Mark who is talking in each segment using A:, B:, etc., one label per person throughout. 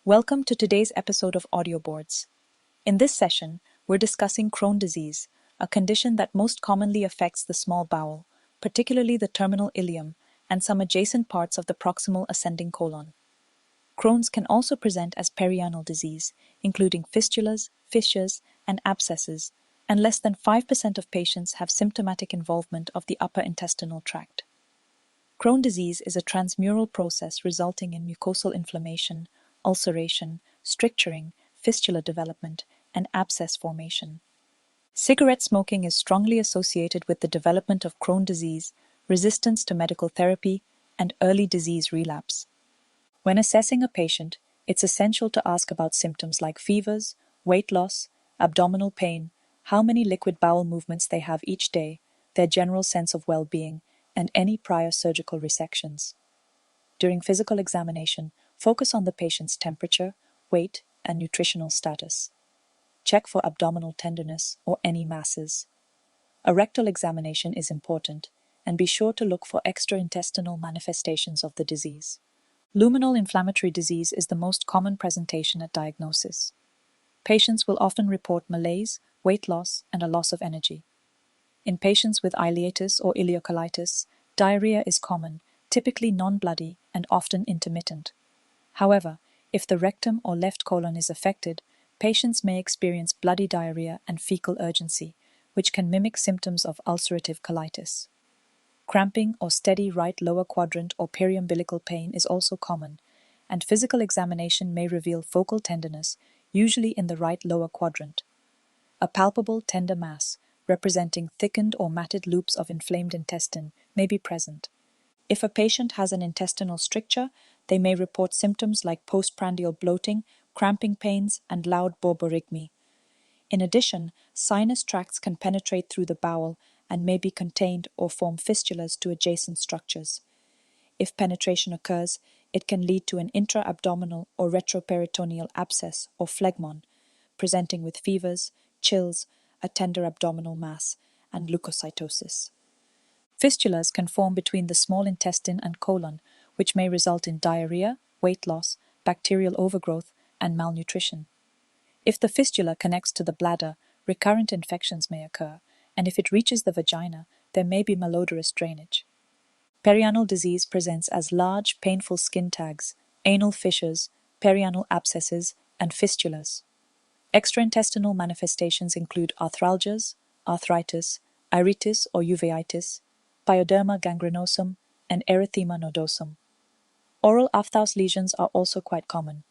A: Welcome to today's episode of AudioBoards. In this session, we're discussing Crohn disease, a condition that most commonly affects the small bowel, particularly the terminal ileum and some adjacent parts of the proximal ascending colon. Crohn's can also present as perianal disease, including fistulas, fissures, and abscesses, and less than 5% of patients have symptomatic involvement of the upper intestinal tract. Crohn disease is a transmural process resulting in mucosal inflammation, ulceration, stricturing, fistula development, and abscess formation. Cigarette smoking is strongly associated with the development of Crohn disease, resistance to medical therapy, and early disease relapse. When assessing a patient, it's essential to ask about symptoms like fevers, weight loss, abdominal pain, how many liquid bowel movements they have each day, their general sense of well-being, and any prior surgical resections. During physical examination, focus on the patient's temperature, weight, and nutritional status. Check for abdominal tenderness or any masses. A rectal examination is important, and be sure to look for extraintestinal manifestations of the disease. Luminal inflammatory disease is the most common presentation at diagnosis. Patients will often report malaise, weight loss, and a loss of energy. In patients with ileitis or ileocolitis, diarrhea is common, typically non-bloody and often intermittent. However, if the rectum or left colon is affected, patients may experience bloody diarrhea and fecal urgency, which can mimic symptoms of ulcerative colitis. Cramping or steady right lower quadrant or periumbilical pain is also common, and physical examination may reveal focal tenderness, usually in the right lower quadrant. A palpable tender mass, representing thickened or matted loops of inflamed intestine, may be present. If a patient has an intestinal stricture, they may report symptoms like postprandial bloating, cramping pains, and loud borborygmi. In addition, sinus tracts can penetrate through the bowel and may be contained or form fistulas to adjacent structures. If penetration occurs, it can lead to an intra-abdominal or retroperitoneal abscess or phlegmon, presenting with fevers, chills, a tender abdominal mass, and leukocytosis. Fistulas can form between the small intestine and colon, which may result in diarrhea, weight loss, bacterial overgrowth, and malnutrition. If the fistula connects to the bladder, recurrent infections may occur, and if it reaches the vagina, there may be malodorous drainage. Perianal disease presents as large, painful skin tags, anal fissures, perianal abscesses, and fistulas. Extraintestinal manifestations include arthralgias, arthritis, iritis or uveitis, pyoderma gangrenosum, and erythema nodosum. Oral aphthous lesions are also quite common.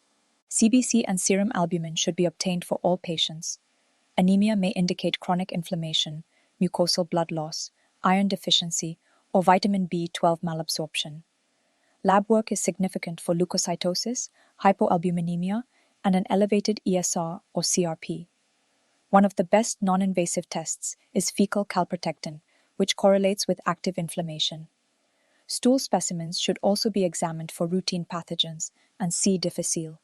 A: CBC and serum albumin should be obtained for all patients. Anemia may indicate chronic inflammation, mucosal blood loss, iron deficiency, or vitamin B12 malabsorption. Lab work is significant for leukocytosis, hypoalbuminemia, and an elevated ESR or CRP. One of the best non-invasive tests is fecal calprotectin, which correlates with active inflammation. Stool specimens should also be examined for routine pathogens and C. difficile.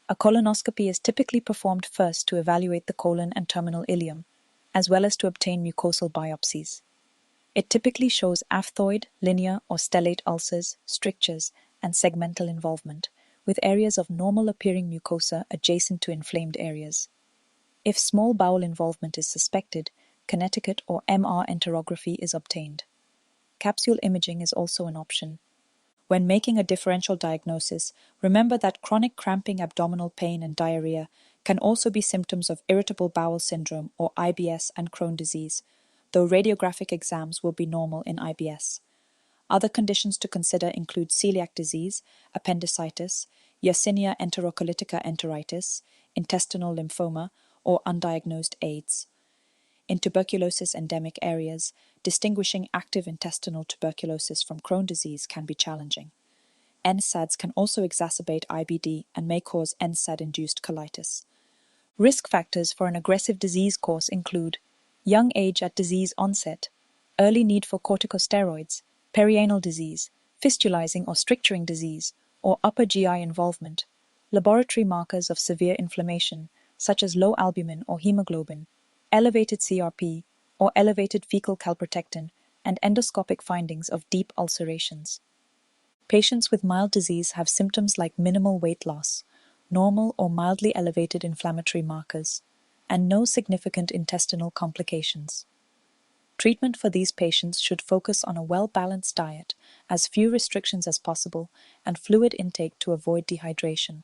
A: A colonoscopy is typically performed first to evaluate the colon and terminal ileum, as well as to obtain mucosal biopsies. It typically shows aphthoid, linear, or stellate ulcers, strictures, and segmental involvement, with areas of normal-appearing mucosa adjacent to inflamed areas. If small bowel involvement is suspected, Connecticut or MR enterography is obtained. Capsule imaging is also an option. When making a differential diagnosis, remember that chronic cramping, abdominal pain, and diarrhea can also be symptoms of irritable bowel syndrome or IBS and Crohn disease, though radiographic exams will be normal in IBS. Other conditions to consider include celiac disease, appendicitis, Yersinia enterocolytica enteritis, intestinal lymphoma, or undiagnosed AIDS. In tuberculosis endemic areas, distinguishing active intestinal tuberculosis from Crohn disease can be challenging. NSAIDs can also exacerbate IBD and may cause NSAID-induced colitis. Risk factors for an aggressive disease course include young age at disease onset, early need for corticosteroids, perianal disease, fistulizing or stricturing disease, or upper GI involvement, laboratory markers of severe inflammation, such as low albumin or hemoglobin, elevated CRP, or elevated fecal calprotectin, and endoscopic findings of deep ulcerations. Patients with mild disease have symptoms like minimal weight loss, normal or mildly elevated inflammatory markers, and no significant intestinal complications. Treatment for these patients should focus on a well-balanced diet, as few restrictions as possible, and fluid intake to avoid dehydration.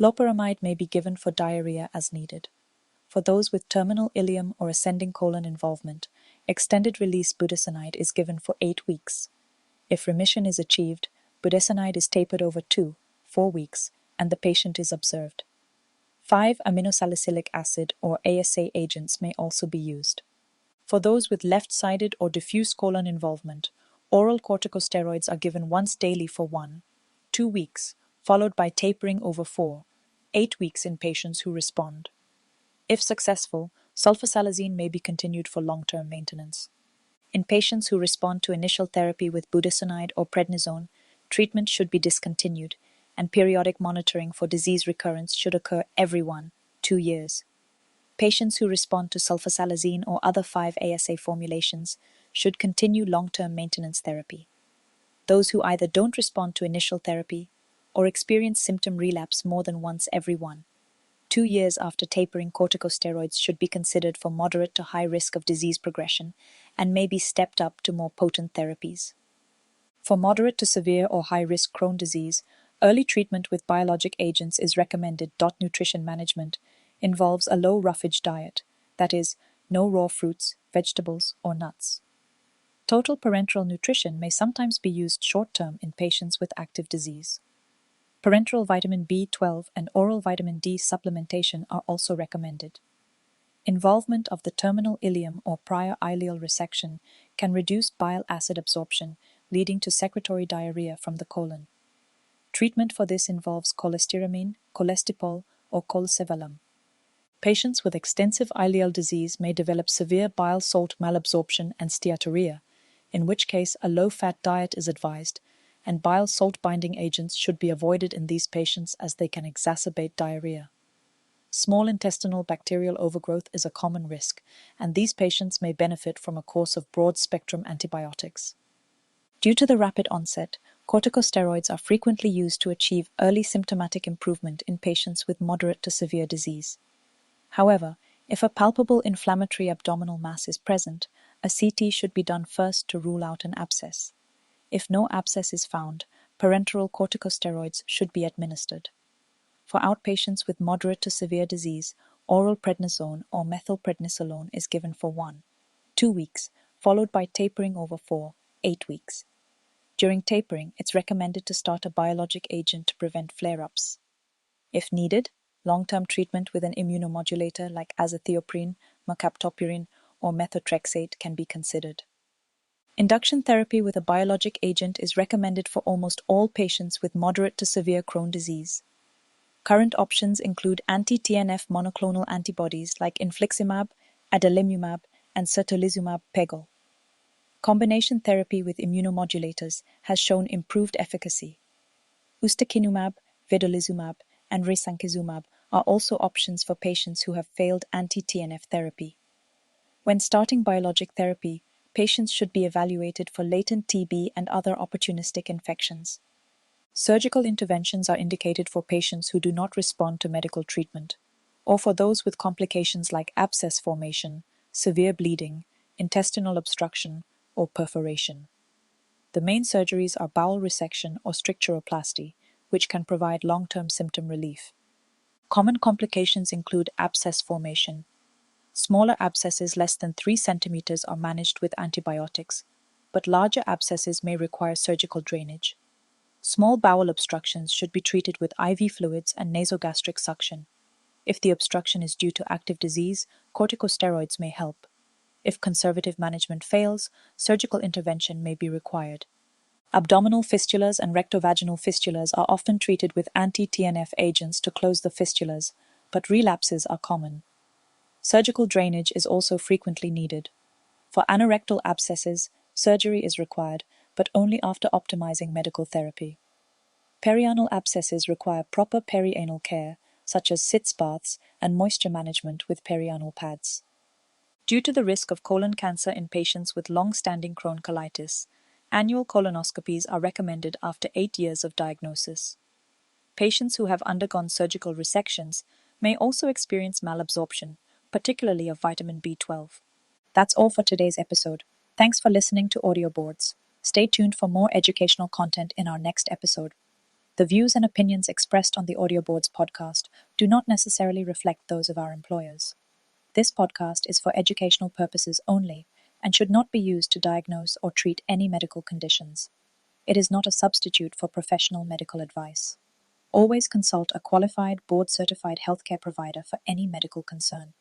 A: Loperamide may be given for diarrhea as needed. For those with terminal ileum or ascending colon involvement, extended-release budesonide is given for 8 weeks. If remission is achieved, budesonide is tapered over 2-4 weeks, and the patient is observed. 5-aminosalicylic acid or ASA agents may also be used. For those with left-sided or diffuse colon involvement, oral corticosteroids are given once daily for 1-2 weeks, followed by tapering over 4-8 weeks in patients who respond. If successful, sulfasalazine may be continued for long-term maintenance. In patients who respond to initial therapy with budesonide or prednisone, treatment should be discontinued, and periodic monitoring for disease recurrence should occur every 1-2 years. Patients who respond to sulfasalazine or other 5-ASA formulations should continue long-term maintenance therapy. Those who either don't respond to initial therapy or experience symptom relapse more than once every 1-2 years after tapering corticosteroids should be considered for moderate to high risk of disease progression and may be stepped up to more potent therapies. For moderate to severe or high-risk Crohn disease, early treatment with biologic agents is recommended. Nutrition management involves a low roughage diet, that is, no raw fruits, vegetables, or nuts. Total parenteral nutrition may sometimes be used short-term in patients with active disease. Parenteral vitamin B12 and oral vitamin D supplementation are also recommended. Involvement of the terminal ileum or prior ileal resection can reduce bile acid absorption, leading to secretory diarrhea from the colon. Treatment for this involves cholestyramine, cholestipol, or colsevalam. Patients with extensive ileal disease may develop severe bile salt malabsorption and steatorrhea, in which case a low-fat diet is advised, and bile salt-binding agents should be avoided in these patients as they can exacerbate diarrhea. Small intestinal bacterial overgrowth is a common risk, and these patients may benefit from a course of broad-spectrum antibiotics. Due to the rapid onset, corticosteroids are frequently used to achieve early symptomatic improvement in patients with moderate to severe disease. However, if a palpable inflammatory abdominal mass is present, a CT should be done first to rule out an abscess. If no abscess is found, parenteral corticosteroids should be administered. For outpatients with moderate to severe disease, oral prednisone or methylprednisolone is given for 1-2 weeks, followed by tapering over 4-8 weeks. During tapering, it's recommended to start a biologic agent to prevent flare-ups. If needed, long-term treatment with an immunomodulator like azathioprine, mercaptopurine, or methotrexate can be considered. Induction therapy with a biologic agent is recommended for almost all patients with moderate to severe Crohn disease. Current options include anti-TNF monoclonal antibodies like infliximab, adalimumab, and certolizumab pegol. Combination therapy with immunomodulators has shown improved efficacy. Ustekinumab, vedolizumab, and risankizumab are also options for patients who have failed anti-TNF therapy. When starting biologic therapy, patients should be evaluated for latent TB and other opportunistic infections. Surgical interventions are indicated for patients who do not respond to medical treatment, or for those with complications like abscess formation, severe bleeding, intestinal obstruction, or perforation. The main surgeries are bowel resection or stricturoplasty, which can provide long-term symptom relief. Common complications include abscess formation. Smaller abscesses less than 3 centimeters are managed with antibiotics, but larger abscesses may require surgical drainage. Small bowel obstructions should be treated with IV fluids and nasogastric suction. If the obstruction is due to active disease, corticosteroids may help. If conservative management fails, surgical intervention may be required. Abdominal fistulas and rectovaginal fistulas are often treated with anti-TNF agents to close the fistulas, but relapses are common. Surgical drainage is also frequently needed. For anorectal abscesses, surgery is required, but only after optimizing medical therapy. Perianal abscesses require proper perianal care, such as sitz baths and moisture management with perianal pads. Due to the risk of colon cancer in patients with long-standing Crohn colitis, annual colonoscopies are recommended after 8 years of diagnosis. Patients who have undergone surgical resections may also experience malabsorption, particularly of vitamin B12. That's all for today's episode. Thanks for listening to AudioBoards. Stay tuned for more educational content in our next episode. The views and opinions expressed on the AudioBoards podcast do not necessarily reflect those of our employers. This podcast is for educational purposes only and should not be used to diagnose or treat any medical conditions. It is not a substitute for professional medical advice. Always consult a qualified, board-certified healthcare provider for any medical concern.